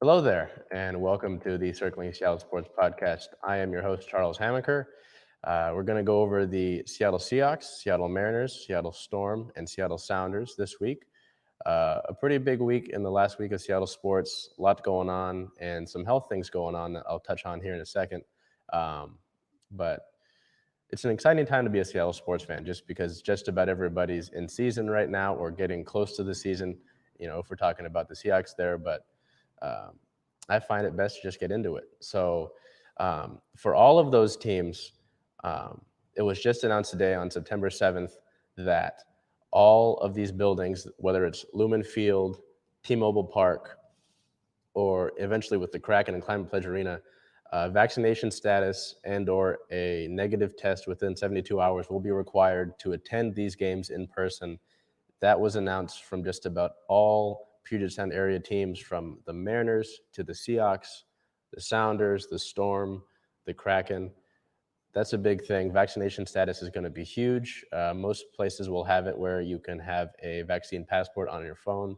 Hello there, and welcome to the Circling Seattle Sports Podcast. I am your host, Charles Hamaker. We're going to go over the Seattle Seahawks, Seattle Mariners, Seattle Storm, and Seattle Sounders this week. A pretty big week in the last week of Seattle sports, a lot going on, and some health things going on that I'll touch on here in a second. But it's an exciting time to be a Seattle sports fan just because just about everybody's in season right now or getting close to the season, if we're talking about the Seahawks there. But um, I find it best to just get into it. So for all of those teams, it was just announced today on September 7th that all of these buildings, whether it's Lumen Field, T-Mobile Park, or eventually with the Kraken and Climate Pledge Arena, vaccination status and or a negative test within 72 hours will be required to attend these games in person. That was announced from just about all Puget Sound area teams, from the Mariners to the Seahawks, the Sounders, the Storm, the Kraken. That's a big thing. Vaccination status is going to be huge. Most places will have it where you can have a vaccine passport on your phone.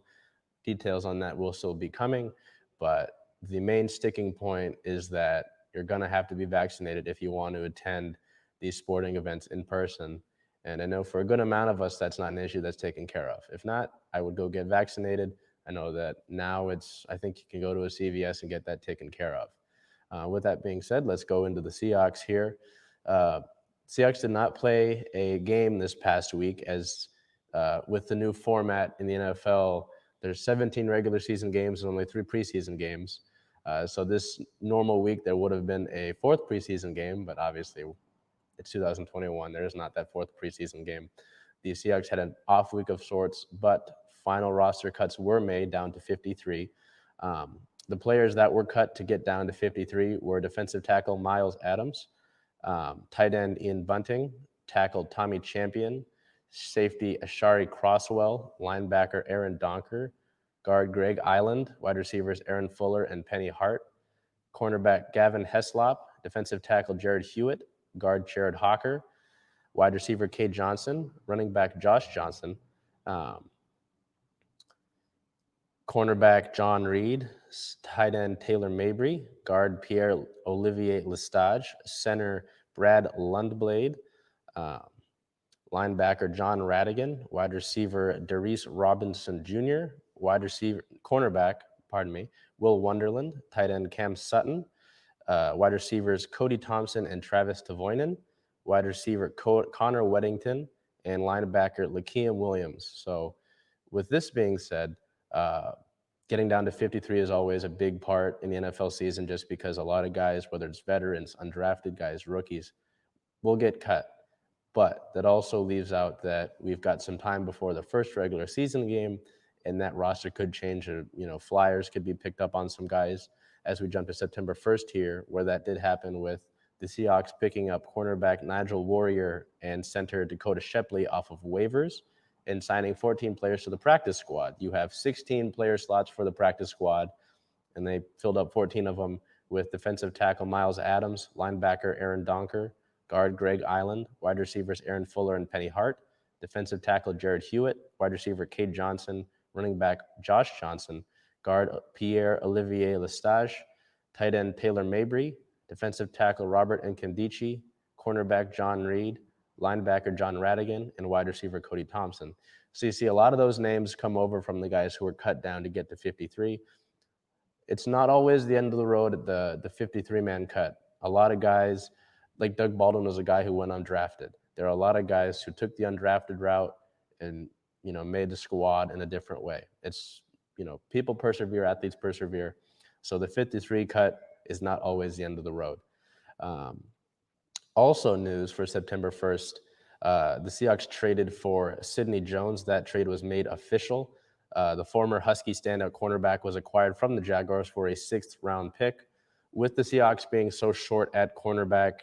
Details on that will still be coming, but the main sticking point is that you're going to have to be vaccinated if you want to attend these sporting events in person. And I know for a good amount of us, that's not an issue that's taken care of. If not, I would go get vaccinated. I know that now I think you can go to a CVS and get that taken care of. With that being said, let's go into the Seahawks here. Seahawks did not play a game this past week as with the new format in the NFL, there's 17 regular season games and only 3 preseason games. So this normal week, there would have been a 4th preseason game, but obviously it's 2021. There is not that 4th preseason game. The Seahawks had an off week of sorts, but final roster cuts were made down to 53. The players that were cut to get down to 53 were defensive tackle Miles Adams, tight end Ian Bunting, tackle Tommy Champion, safety Ashari Crosswell, linebacker Aaron Donker, guard Greg Island, wide receivers Aaron Fuller and Penny Hart, cornerback Gavin Heslop, defensive tackle Jared Hewitt, guard Jared Hawker, wide receiver Kate Johnson, running back Josh Johnson, cornerback John Reed, tight end Taylor Mabry, guard Pierre-Olivier Lestage, center Brad Lundblade, linebacker John Radigan, wide receiver Darius Robinson Jr., cornerback, Will Wonderland, tight end Cam Sutton, wide receivers Cody Thompson and Travis Tavoynin, wide receiver Connor Weddington, and linebacker Lakeem Williams. So with this being said, getting down to 53 is always a big part in the NFL season just because a lot of guys, whether it's veterans, undrafted guys, rookies, will get cut. But that also leaves out that we've got some time before the first regular season game, and that roster could change. Flyers could be picked up on some guys as we jump to September 1st here, where that did happen with the Seahawks picking up cornerback Nigel Warrior and center Dakota Shepley off of waivers and signing 14 players to the practice squad. You have 16 player slots for the practice squad, and they filled up 14 of them with defensive tackle Miles Adams, linebacker Aaron Donker, guard Greg Island, wide receivers Aaron Fuller and Penny Hart, defensive tackle Jared Hewitt, wide receiver Cade Johnson, running back Josh Johnson, guard Pierre-Olivier Lestage, tight end Taylor Mabry, defensive tackle Robert Nkemdiche, cornerback John Reed, linebacker John Radigan, and wide receiver Cody Thompson. So you see a lot of those names come over from the guys who were cut down to get to 53. It's not always the end of the road at the 53-man cut. A lot of guys, like Doug Baldwin was a guy who went undrafted. There are a lot of guys who took the undrafted route and, made the squad in a different way. It's, people persevere, athletes persevere. So the 53 cut is not always the end of the road. Also news for September 1st, the Seahawks traded for Sidney Jones. That trade was made official. The former Husky standout cornerback was acquired from the Jaguars for a 6th-round pick. With the Seahawks being so short at cornerback,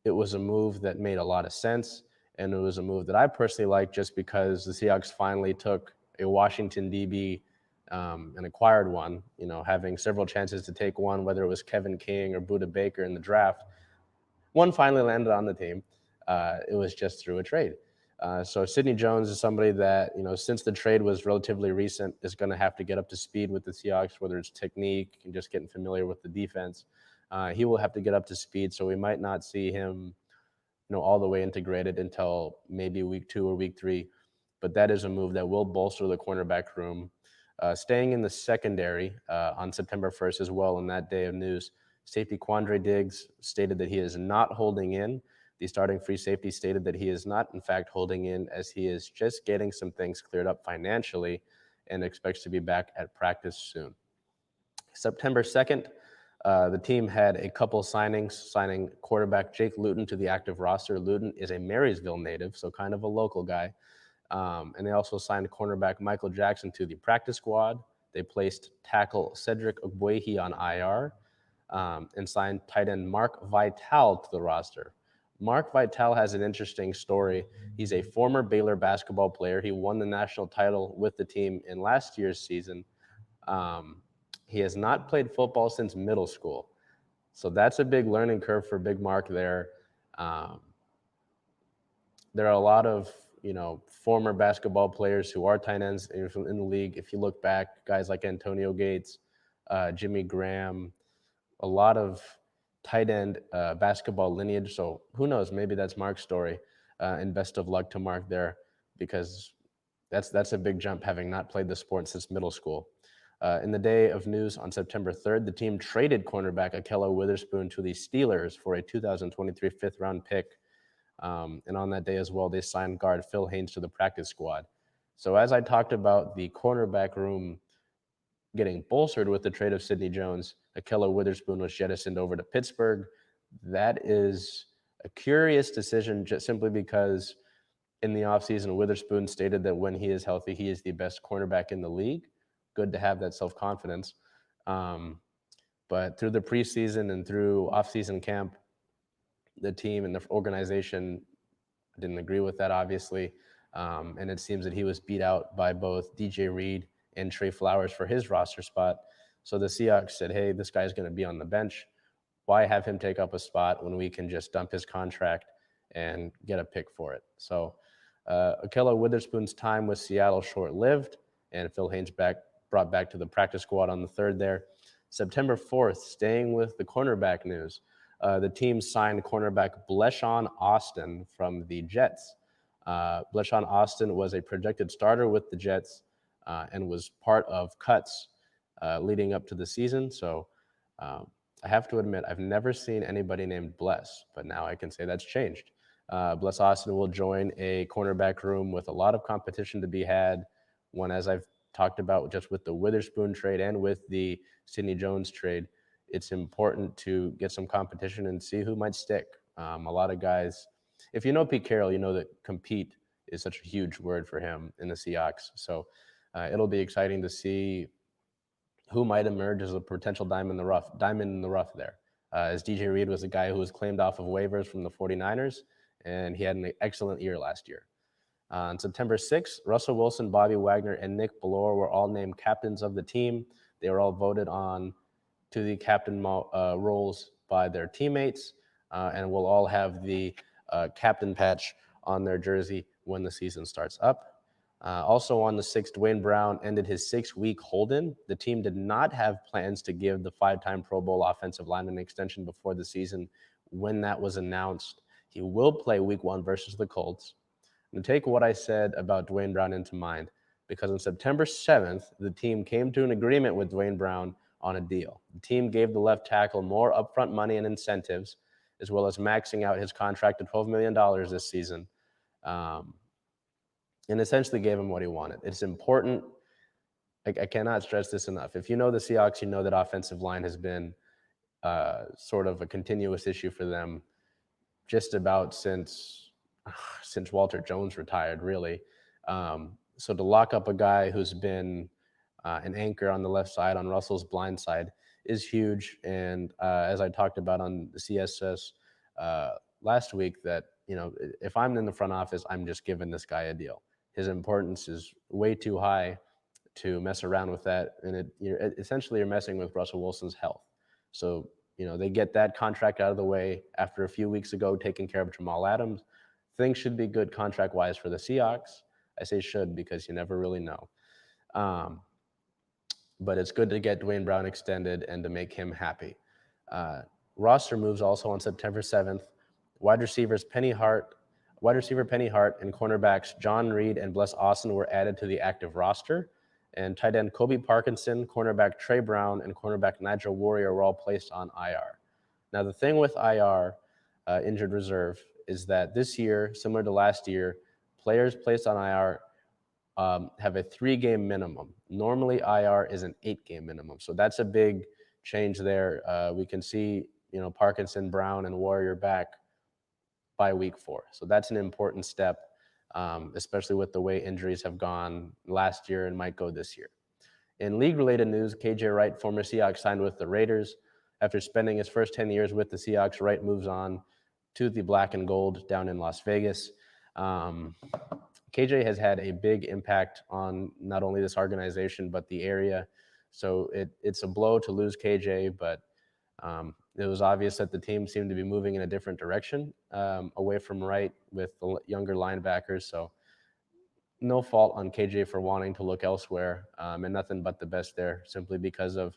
it was a move that made a lot of sense, and it was a move that I personally liked just because the Seahawks finally took a Washington DB and acquired one, having several chances to take one, whether it was Kevin King or Budda Baker in the draft. One finally landed on the team. It was just through a trade. So Sidney Jones is somebody that, since the trade was relatively recent, is going to have to get up to speed with the Seahawks, whether it's technique and just getting familiar with the defense. He will have to get up to speed, so we might not see him, all the way integrated until maybe week 2 or week 3. But that is a move that will bolster the cornerback room. Staying in the secondary on September 1st as well, on that day of news, safety Quandre Diggs stated that he is not holding in. The starting free safety stated that he is not, in fact, holding in, as he is just getting some things cleared up financially and expects to be back at practice soon. September 2nd, the team had a couple signings, signing quarterback Jake Luton to the active roster. Luton is a Marysville native, so kind of a local guy. And they also signed cornerback Michael Jackson to the practice squad. They placed tackle Cedric Ogbuehi on IR and signed tight end Mark Vital to the roster. Mark Vital has an interesting story. He's a former Baylor basketball player. He won the national title with the team in last year's season. He has not played football since middle school. So that's a big learning curve for Big Mark there. There are a lot of, former basketball players who are tight ends in the league. If you look back, guys like Antonio Gates, Jimmy Graham, a lot of tight end basketball lineage. So who knows? Maybe that's Mark's story. And best of luck to Mark there, because that's a big jump, having not played the sport since middle school. In the day of news on September 3rd, the team traded cornerback Ahkello Witherspoon to the Steelers for a 2023 fifth-round pick. And on that day as well, they signed guard Phil Haynes to the practice squad. So as I talked about the cornerback room getting bolstered with the trade of Sidney Jones, Ahkello Witherspoon was jettisoned over to Pittsburgh. That is a curious decision, just simply because in the offseason, Witherspoon stated that when he is healthy, he is the best cornerback in the league. Good to have that self-confidence. But through the preseason and through offseason camp, the team and the organization didn't agree with that, obviously. And it seems that he was beat out by both DJ Reed and Trey Flowers for his roster spot. So the Seahawks said, hey, this guy's going to be on the bench. Why have him take up a spot when we can just dump his contract and get a pick for it? So Ahkello Witherspoon's time with Seattle short-lived, and Phil Haynes brought back to the practice squad on the 3rd there. September 4th, staying with the cornerback news, the team signed cornerback Bleshawn Austin from the Jets. Bleshawn Austin was a projected starter with the Jets and was part of cuts leading up to the season. So I have to admit, I've never seen anybody named Bless, but now I can say that's changed. Bless Austin will join a cornerback room with a lot of competition to be had. One, as I've talked about, just with the Witherspoon trade and with the Sidney Jones trade, it's important to get some competition and see who might stick. A lot of guys, if you know Pete Carroll, you know that compete is such a huge word for him in the Seahawks. So it'll be exciting to see who might emerge as a potential diamond in the rough there. As DJ Reed was a guy who was claimed off of waivers from the 49ers, and he had an excellent year last year. On September 6th, Russell Wilson, Bobby Wagner, and Nick Bellore were all named captains of the team. They were all voted on to the captain roles by their teammates, and will all have the captain patch on their jersey when the season starts up. Also on the 6th, Dwayne Brown ended his 6-week hold-in. The team did not have plans to give the 5-time Pro Bowl offensive lineman an extension before the season. When that was announced, he will play week 1 versus the Colts. And take what I said about Dwayne Brown into mind, because on September 7th, the team came to an agreement with Dwayne Brown on a deal. The team gave the left tackle more upfront money and incentives, as well as maxing out his contract to $12 million this season, and essentially gave him what he wanted. It's important. I cannot stress this enough. If you know the Seahawks, you know that offensive line has been sort of a continuous issue for them just about since Walter Jones retired, really. So to lock up a guy who's been an anchor on the left side, on Russell's blind side, is huge. And as I talked about on the CSS last week, that, if I'm in the front office, I'm just giving this guy a deal. His importance is way too high to mess around with that. And essentially you're messing with Russell Wilson's health. So, they get that contract out of the way after a few weeks ago, taking care of Jamal Adams. things should be good contract-wise for the Seahawks. I say should because you never really know. Um, but it's good to get Dwayne Brown extended and to make him happy. Uh, Roster moves also on September 7th. Wide receiver Penny Hart and cornerbacks John Reed and Bless Austin were added to the active roster. And tight end Kobe Parkinson, cornerback Trey Brown, and cornerback Nigel Warrior were all placed on IR. Now, the thing with IR, injured reserve, is that this year, similar to last year, players placed on IR have a 3-game minimum. Normally, IR is an 8-game minimum. So that's a big change there. We can see, Parkinson, Brown, and Warrior back by week 4. So that's an important step, especially with the way injuries have gone last year and might go this year. In league-related news, KJ Wright, former Seahawks, signed with the Raiders. After spending his first 10 years with the Seahawks, Wright moves on to the black and gold down in Las Vegas. KJ has had a big impact on not only this organization, but the area. So it's a blow to lose KJ, but it was obvious that the team seemed to be moving in a different direction, away from Wright with the younger linebackers. So no fault on KJ for wanting to look elsewhere, and nothing but the best there, simply because of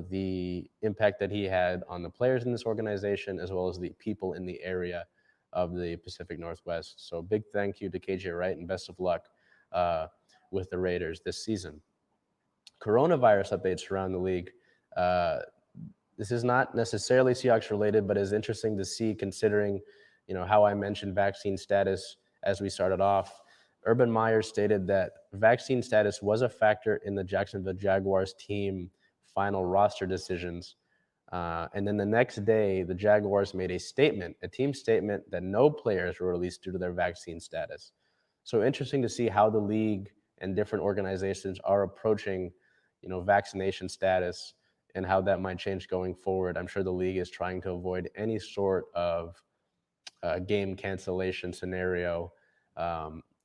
the impact that he had on the players in this organization, as well as the people in the area of the Pacific Northwest. So big thank you to KJ Wright and best of luck with the Raiders this season. Coronavirus updates around the league. This is not necessarily Seahawks related, but is interesting to see considering, how I mentioned vaccine status as we started off. Urban Meyer stated that vaccine status was a factor in the Jacksonville Jaguars team final roster decisions. And then the next day, the Jaguars made a team statement that no players were released due to their vaccine status. So interesting to see how the league and different organizations are approaching, vaccination status and how that might change going forward. I'm sure the league is trying to avoid any sort of game cancellation scenario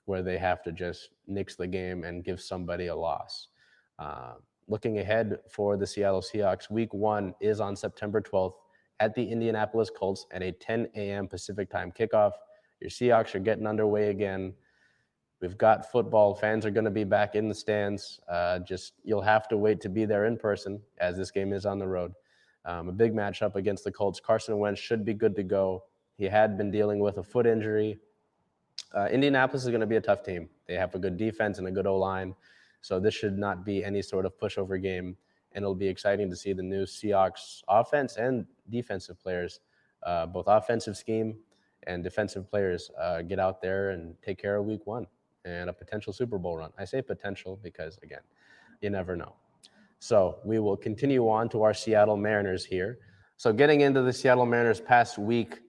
where they have to just nix the game and give somebody a loss. Looking ahead for the Seattle Seahawks, week 1 is on September 12th at the Indianapolis Colts at a 10 a.m. Pacific time kickoff. Your Seahawks are getting underway again. We've got football. Fans are going to be back in the stands. You'll have to wait to be there in person, as this game is on the road. A big matchup against the Colts. Carson Wentz should be good to go. He had been dealing with a foot injury. Indianapolis is going to be a tough team. They have a good defense and a good O-line. So this should not be any sort of pushover game. And it'll be exciting to see the new Seahawks offense and defensive players, both offensive scheme and defensive players, get out there and take care of week 1 and a potential Super Bowl run. I say potential because, again, you never know. So we will continue on to our Seattle Mariners here. So getting into the Seattle Mariners past week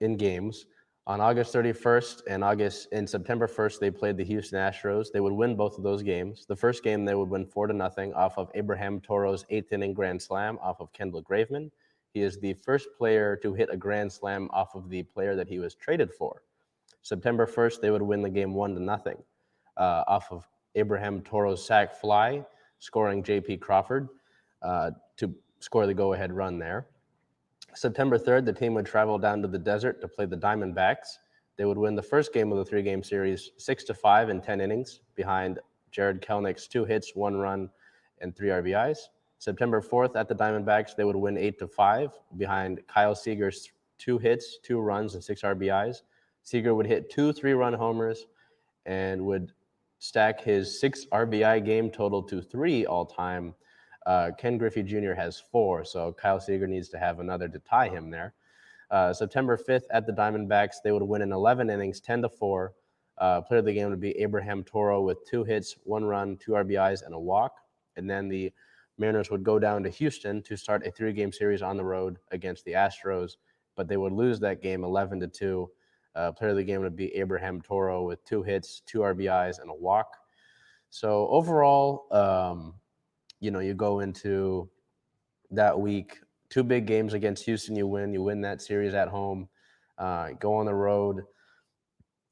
in games, on August 31st and September 1st, they played the Houston Astros. They would win both of those games. The first game, they would win 4-0 off of Abraham Toro's 8th-inning grand slam off of Kendall Graveman. He is the first player to hit a grand slam off of the player that he was traded for. September 1st, they would win the game 1-0 off of Abraham Toro's sac fly, scoring J.P. Crawford to score the go-ahead run there. September 3rd, the team would travel down to the desert to play the Diamondbacks. They would win the first game of the 3-game series 6-5 in 10 innings behind Jared Kelnick's 2 hits, 1 run, and 3 RBIs. September 4th at the Diamondbacks, they would win 8-5 behind Kyle Seager's 2 hits, 2 runs, and 6 RBIs. Seager would hit 2 3-run homers and would stack his 6 RBI game total to 3 all-time. Ken Griffey Jr. has 4, so Kyle Seager needs to have another to tie him there. September 5th at the Diamondbacks, they would win in 11 innings, 10-4. Player of the game would be Abraham Toro with 2 hits, 1 run, 2 RBIs, and a walk. And then the Mariners would go down to Houston to start a 3-game series on the road against the Astros, but they would lose that game 11-2. Player of the game would be Abraham Toro with 2 hits, 2 RBIs, and a walk. So overall, you go into that week, 2 big games against Houston, you win that series at home, go on the road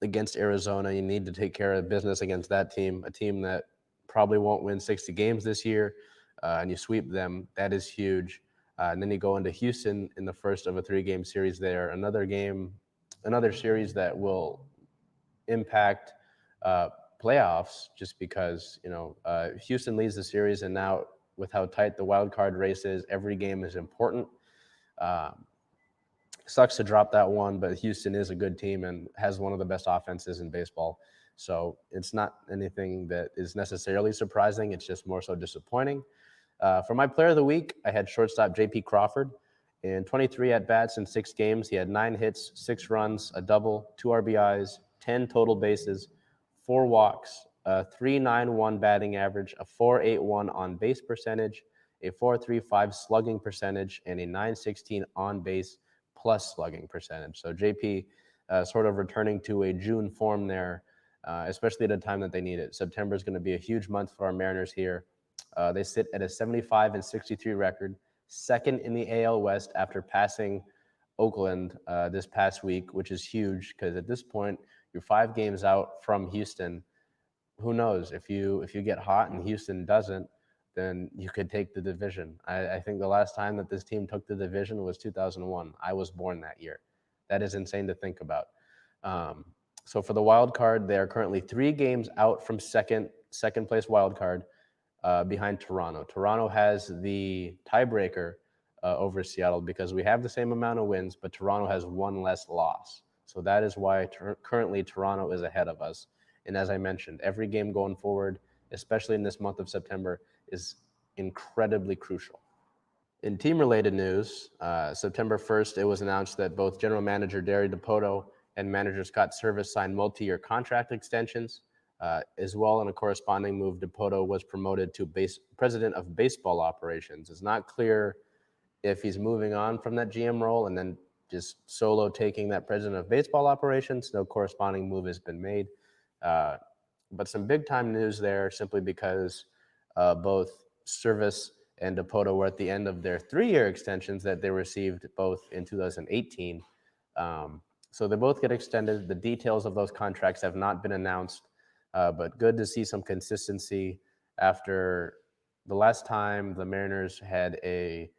against Arizona. You need to take care of business against that team, a team that probably won't win 60 games this year, and you sweep them. That is huge. And then you go into Houston in the first of a 3-game series there. Another game another series that will impact uh, playoffs, just because Houston leads the series, and now with how tight the wild card race is, every game is important. Um, Sucks to drop that one, but Houston is a good team and has one of the best offenses in baseball. So it's not anything that is necessarily surprising. It's just more so disappointing. For my player of the week, I had shortstop J.P. Crawford. In 23 at-bats in 6 games, he had 9 hits, 6 runs, a double, 2 RBIs, 10 total bases, 4 walks, a 3.91 batting average, a 4.81 on-base percentage, a 4.35 slugging percentage, and a 9.16 on-base plus slugging percentage. So JP sort of returning to a June form there, especially at a time that they need it. September is going to be a huge month for our Mariners here. They sit at a 75-63 record, second in the AL West after passing Oakland this past week, which is huge because at this point you're 5 games out from Houston. Who knows, if you get hot and Houston doesn't, then you could take the division. I think the last time that this team took the division was 2001. I was born that year. That is insane to think about. So for the wild card, they are currently 3 games out from second place wild card, behind Toronto. Toronto has the tiebreaker over Seattle because we have the same amount of wins, but Toronto has 1 less loss. So that is why currently Toronto is ahead of us. And as I mentioned, every game going forward, especially in this month of September, is incredibly crucial. In team-related news, September 1st, it was announced that both general manager Derry DePoto and manager Scott Service signed multi-year contract extensions. As well, in a corresponding move, DePoto was promoted to president of baseball operations. It's not clear if he's moving on from that GM role and then just solo taking that president of baseball operations. No corresponding move has been made. But some big-time news there, simply because both Service and DePoto were at the end of their 3-year extensions that they received both in 2018. So they both get extended. The details of those contracts have not been announced, but good to see some consistency after the last time the Mariners had a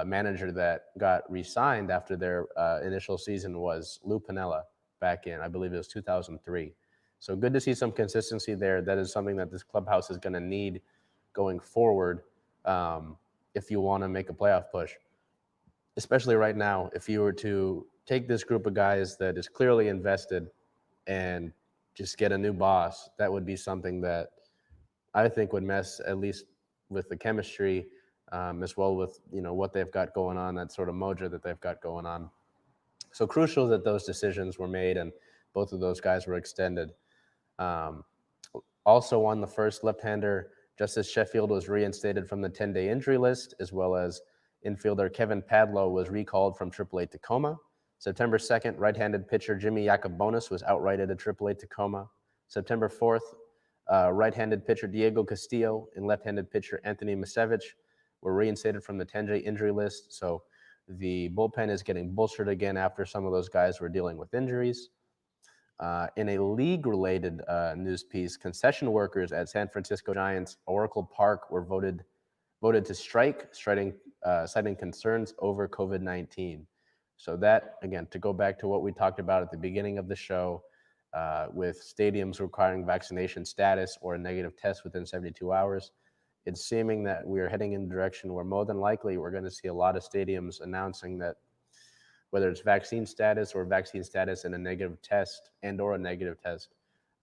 manager that got re-signed after their initial season was Lou Piniella back in, I believe it was 2003. So good to see some consistency there. That is something that this clubhouse is going to need going forward if you want to make a playoff push. Especially right now, if you were to take this group of guys that is clearly invested and just get a new boss, that would be something that I think would mess at least with the chemistry, as well with what they've got going on, that sort of mojo that they've got going on. So crucial that those decisions were made and both of those guys were extended. Also on the first, left-hander Justice Sheffield was reinstated from the 10-day injury list, as well as infielder Kevin Padlow was recalled from AAA Tacoma. September 2nd, right-handed pitcher Jimmy Yacobonis was outrighted at AAA Tacoma. September 4th, right-handed pitcher Diego Castillo and left-handed pitcher Anthony Misevich were reinstated from the 10-day injury list. So the bullpen is getting bolstered again after some of those guys were dealing with injuries. In a league-related news piece, concession workers at San Francisco Giants Oracle Park were voted to strike, citing concerns over COVID-19. So that, again, to go back to what we talked about at the beginning of the show, with stadiums requiring vaccination status or a negative test within 72 hours, it's seeming that we are heading in the direction where more than likely we're going to see a lot of stadiums announcing that whether it's vaccine status and a negative test or a negative test,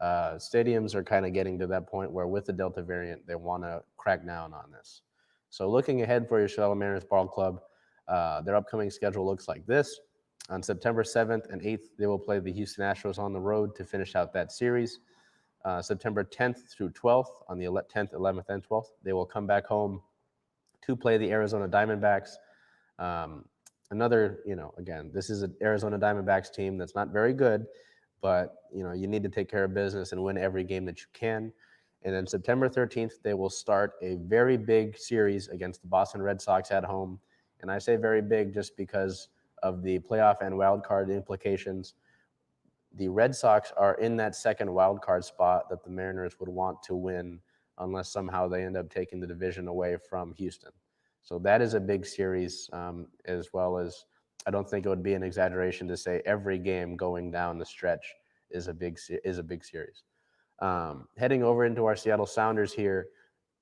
stadiums are kind of getting to that point where with the Delta variant, they want to crack down on this. So looking ahead for your Seattle Mariners Ball Club, their upcoming schedule looks like this. On September 7th and 8th, they will play the Houston Astros on the road to finish out that series. September 10th through 12th, on the 10th, 11th, and 12th, they will come back home to play the Arizona Diamondbacks. Another, again, this is an Arizona Diamondbacks team that's not very good, but, you need to take care of business and win every game that you can. And then September 13th, they will start a very big series against the Boston Red Sox at home. And I say very big just because of the playoff and wild card implications. The Red Sox are in that second wild card spot that the Mariners would want to win unless somehow they end up taking the division away from Houston. So that is a big series, as well as I don't think it would be an exaggeration to say every game going down the stretch is a big series. Heading over into our Seattle Sounders here,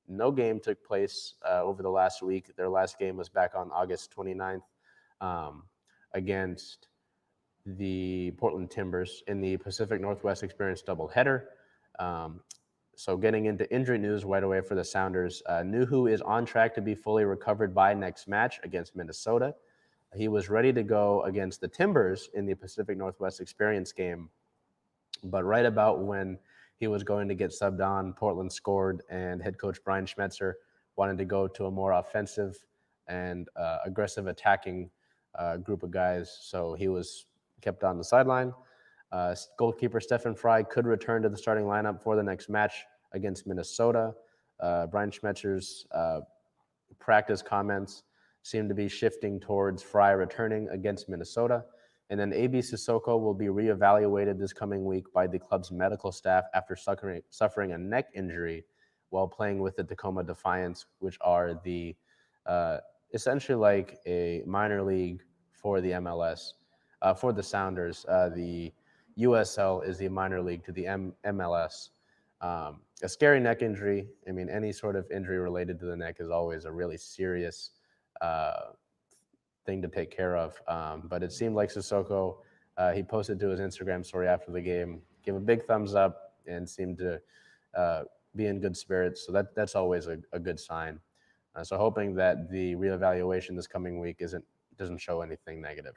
no game took place over the last week. Their last game was back on August 29th against the Portland Timbers in the Pacific Northwest Experience doubleheader. So getting into injury news right away for the Sounders, Nuhu is on track to be fully recovered by next match against Minnesota. He was ready to go against the Timbers in the Pacific Northwest Experience game, but right about when he was going to get subbed on, Portland scored, and head coach Brian Schmetzer wanted to go to a more offensive and aggressive attacking group of guys, so he was kept on the sideline. Goalkeeper Stefan Fry could return to the starting lineup for the next match against Minnesota. Brian Schmetzer's practice comments seem to be shifting towards Fry returning against Minnesota. And then AB Sissoko will be reevaluated this coming week by the club's medical staff after suffering a neck injury while playing with the Tacoma Defiance, which are the essentially like a minor league for the MLS. For the Sounders, the USL is the minor league to the MLS. A scary neck injury. I mean, any sort of injury related to the neck is always a really serious thing to take care of. But it seemed like Sissoko, he posted to his Instagram story after the game, gave a big thumbs up, and seemed to be in good spirits. So that's always a good sign. So hoping that the reevaluation this coming week doesn't show anything negative.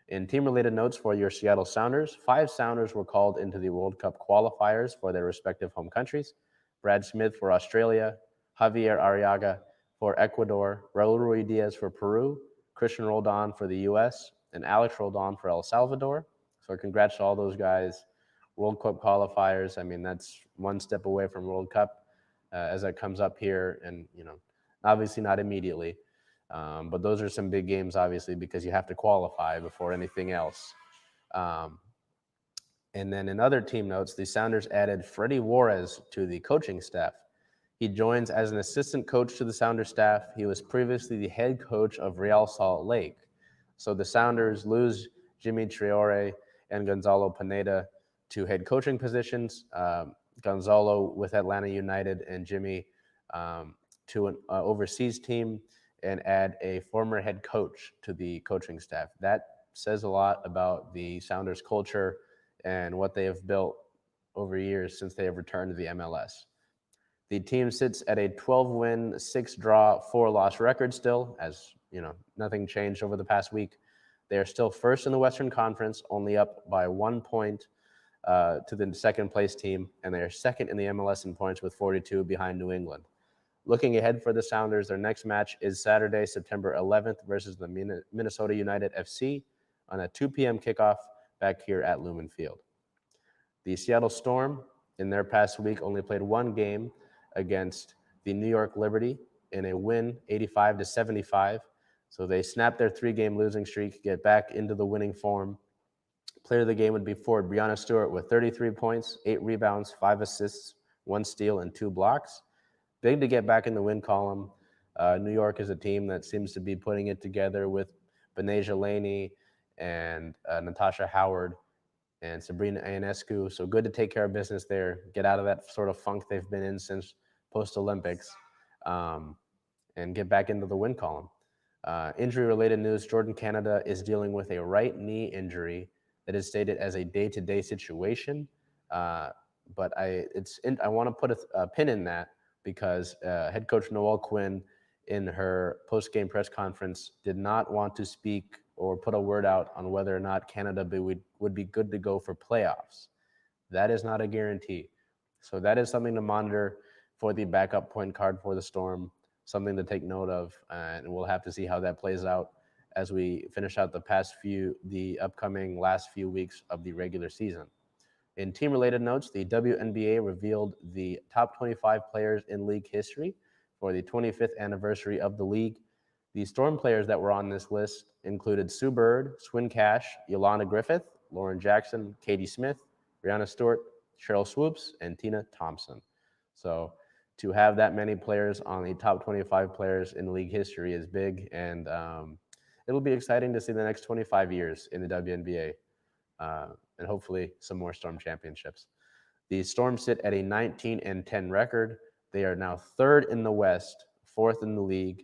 In team-related notes for your Seattle Sounders, 5 Sounders were called into the World Cup qualifiers for their respective home countries. Brad Smith for Australia, Javier Arriaga for Ecuador, Raul Ruiz-Diaz for Peru, Christian Roldan for the U.S., and Alex Roldan for El Salvador. So congrats to all those guys. World Cup qualifiers, I mean, that's one step away from World Cup as it comes up here, and, obviously not immediately. But those are some big games, obviously, because you have to qualify before anything else. And then in other team notes, the Sounders added Freddie Juarez to the coaching staff. He joins as an assistant coach to the Sounders staff. He was previously the head coach of Real Salt Lake. So the Sounders lose Jimmy Traore and Gonzalo Pineda to head coaching positions. Gonzalo with Atlanta United and Jimmy to an overseas team, and add a former head coach to the coaching staff. That says a lot about the Sounders culture and what they have built over years since they have returned to the MLS. The team sits at a 12-win, 6-draw, 4-loss record still, as nothing changed over the past week. They are still first in the Western Conference, only up by 1 point to the second-place team, and they are second in the MLS in points with 42 behind New England. Looking ahead for the Sounders, their next match is Saturday, September 11th versus the Minnesota United FC on a 2 p.m. kickoff back here at Lumen Field. The Seattle Storm, in their past week, only played one game against the New York Liberty in a win, 85-75. So they snapped their 3-game losing streak, get back into the winning form. Player of the game would be forward Breonna Stewart with 33 points, 8 rebounds, 5 assists, 1 steal, and 2 blocks. Big to get back in the win column. New York is a team that seems to be putting it together with Benaja Laney and Natasha Howard and Sabrina Ionescu. So good to take care of business there, get out of that sort of funk they've been in since post-Olympics, and get back into the win column. Injury-related news, Jordan Canada is dealing with a right knee injury that is stated as a day-to-day situation. But I want to put a pin in that, because head coach Noelle Quinn, in her post-game press conference, did not want to speak or put a word out on whether or not Canada would be good to go for playoffs. That is not a guarantee. So that is something to monitor for the backup point guard for the Storm, something to take note of, and we'll have to see how that plays out as we finish out the upcoming last few weeks of the regular season. In team-related notes, the WNBA revealed the top 25 players in league history for the 25th anniversary of the league. The Storm players that were on this list included Sue Bird, Swin Cash, Yolanda Griffith, Lauren Jackson, Katie Smith, Breonna Stewart, Cheryl Swoops, and Tina Thompson. So to have that many players on the top 25 players in league history is big, and it'll be exciting to see the next 25 years in the WNBA, and hopefully some more Storm championships. The Storm sit at a 19-10 record. They are now third in the West, fourth in the league.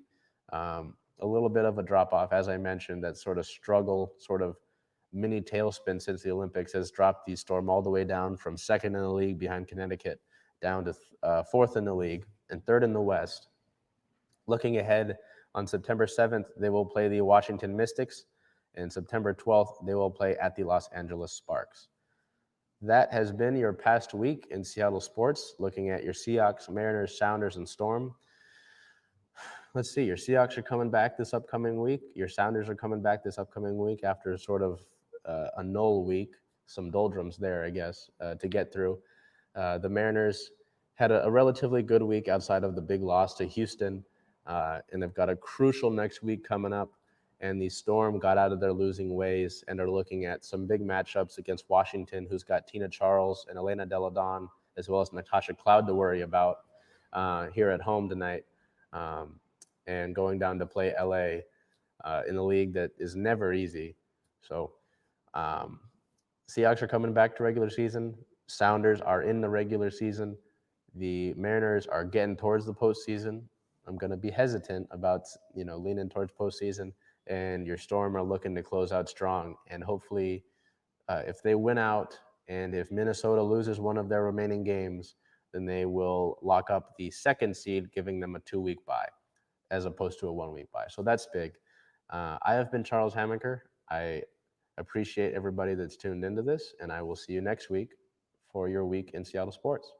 A little bit of a drop off, as I mentioned. That sort of struggle, sort of mini tailspin since the Olympics has dropped the Storm all the way down from second in the league behind Connecticut down to fourth in the league and third in the West. Looking ahead, on September 7th, they will play the Washington Mystics, and September 12th, they will play at the Los Angeles Sparks. That has been your past week in Seattle sports, looking at your Seahawks, Mariners, Sounders, and Storm. Let's see, your Seahawks are coming back this upcoming week. Your Sounders are coming back this upcoming week after sort of a null week, some doldrums there, I guess, to get through. The Mariners had a relatively good week outside of the big loss to Houston, and they've got a crucial next week coming up. And the Storm got out of their losing ways and are looking at some big matchups against Washington, who's got Tina Charles and Elena Delle Donne, as well as Natasha Cloud to worry about here at home tonight, and going down to play LA in the league that is never easy. So Seahawks are coming back to regular season. Sounders are in the regular season. The Mariners are getting towards the postseason. I'm going to be hesitant about, leaning towards postseason. And your Storm are looking to close out strong. And hopefully, if they win out and if Minnesota loses one of their remaining games, then they will lock up the second seed, giving them a 2-week bye as opposed to a 1-week bye. So that's big. I have been Charles Hamaker. I appreciate everybody that's tuned into this, and I will see you next week for your week in Seattle sports.